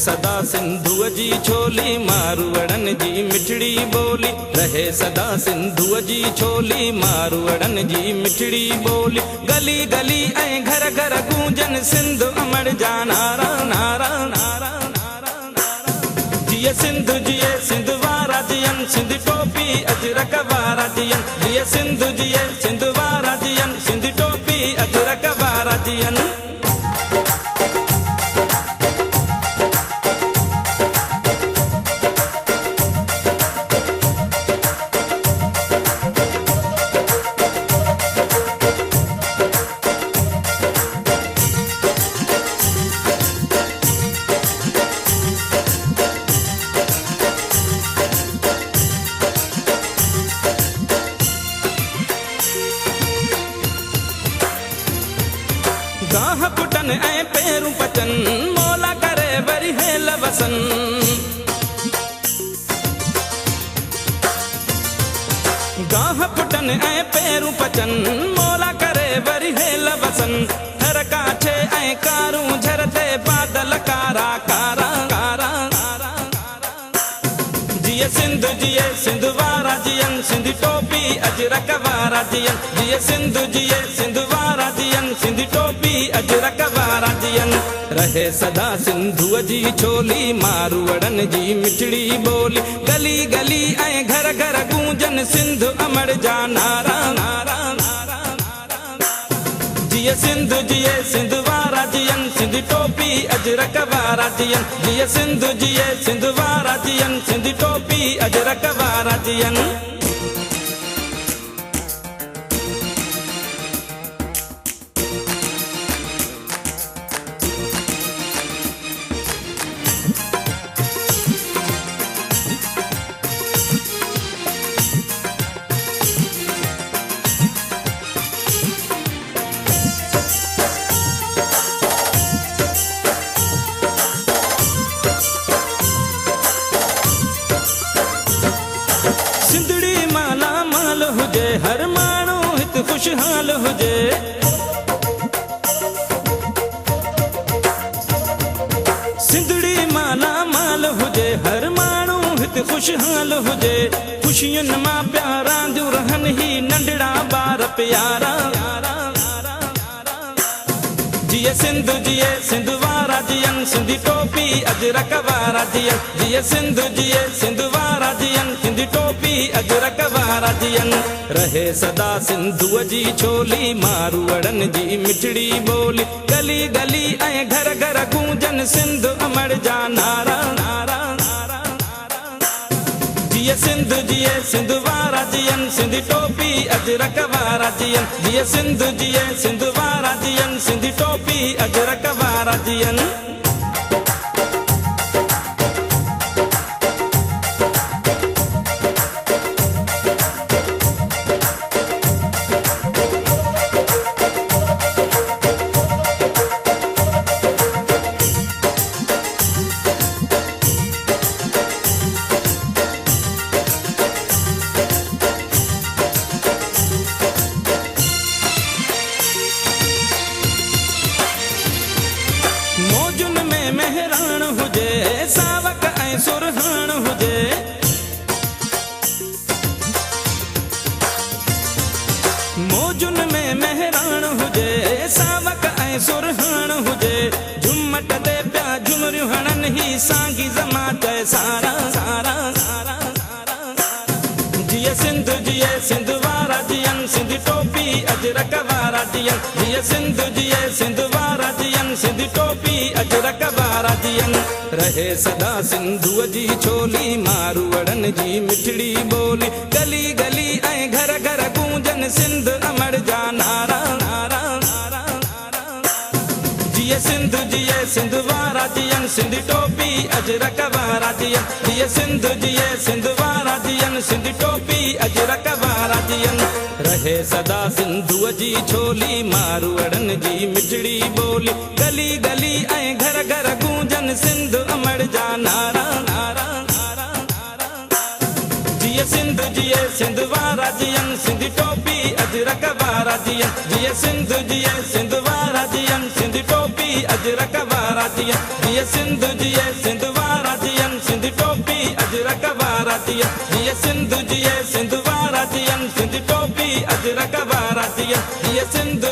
सदा सिंधुअ जी छोली मारवड़न जी मिठड़ी बोली। रहे सदा सिंधुअ जी छोली मारवड़न जी मिठड़ी बोली। गली गली ऐं घर घर गूंजन सिंध अमर जा नारा नारा नारा नारा नारा। जिए सिंधु जिए सिंध वारा जियन सिंध टोपी अजरक वारा जियन। जिए सिंधु जिए सिंध वारा जियन सिंध टोपी अजरक वारा जियन। गाह पुटन ऐं पेरूं पचन मोला करे वरी हेल वसन। गाह पुटन ऐं पेरूं पचन मोला करे वरी हेल वसन। हर काठे ऐं कारूं झरते बादल कारा कारा कारा कारा कारा। जिए सिंधु जिए सिंध वारा जियन सिंध टोपी अजरक वारा जियन। जिए सिंधु जिए सिंध वारा जियन सिंध टोपी अजरक वारा जियन। रहे सदा सिंधुअ जी छोली मारवड़न जी मिठड़ी बोली। गली गली ऐं घर घर गूंजन सिंध अमर जा नारा नारा नारा नारा। जिए सिंधु जिए सिंध वारा जियन सिंध टोपी अजरक वारा जियन। जिए सिंधु जिए सिंध वारा जियन सिंध टोपी अजरक वारा जियन। सिंधड़ी माला माल हुजे हर माण्हू हित खुशहाल हुजे। सिंधड़ी माला माल हुजे हर माण्हू हित खुशहाल हुजे। खुशियुनि मां प्यारा दियूं रहन ही नंढड़ा ॿार प्यारा। जिए सिंधु जिए सिंध वारा जियन सिंध टोपी अजरक वारा जियन। जिए सिंधु जिए सिंध वारा जियन सिंध टोपी अजरक वारा जियन। रहे सदा सिंधुअ जी छोली मारवड़न जी मिठड़ी बोली। गली गली ऐं घर घर गूंजन सिंध अमर जा नारा नारा नारा नारा। जिए सिंधु जिए सिंध वारा जियन सिंध टोपी अजरक वारा जियन। जिए सिंधु जिए सिंध वारा जियन सिंध टोपी अजरक वारा जियन। मौजुन में मेहरान हुजे सावक ऐं सुरहान हुजे। मौजुन में मेहरान हुजे सावक ऐं सुरहान हुजे। झुमट दे पिया झुमरियूं हणन ही सांगी जमात सारा सारा सारा सारा। जिए सिंधु जिए सिंध वारा जियन सिंध टोपी अजरक वारा जियन। जिए सिंधु जिए सिंध वारा जियन सिंध टोपी अजरक वारा जियन। रहे सदा सिंधुअ जी छोली मारवड़न जी मिठड़ी बोली। गली गली ऐं घर घर गूंजन सिंध अमर जा नारा नारा नारा नारा। जिए सिंधु जिए सिंध वारा जियन सिंध टोपी अजरक वारा जियन। जिए सिंधु जिए सिंध वारा जियन सिंध टोपी अजरक वारा जियन। रहे सदा सिंधुअ जी छोली मारवड़न जी मिठड़ी बोली। गली गली ऐं घर घर गूंजन सिंध अमर जा नारा नारा नारा नारा। जिए सिंधु जिए सिंध वारा जियन सिंध टोपी अजरक वारा जियन। जिए सिंधु जिए सिंध वारा जियन सिंध टोपी अजरक वारा जियन। जीअं सिंध जीअ सिंध वारा जीअन सिंध टोपी अजरक वारा जीअन जीअं सिंध जीअ सिंध वारा जीअन सिंध टोपी अजरक वारा जीअन जीअं सिंध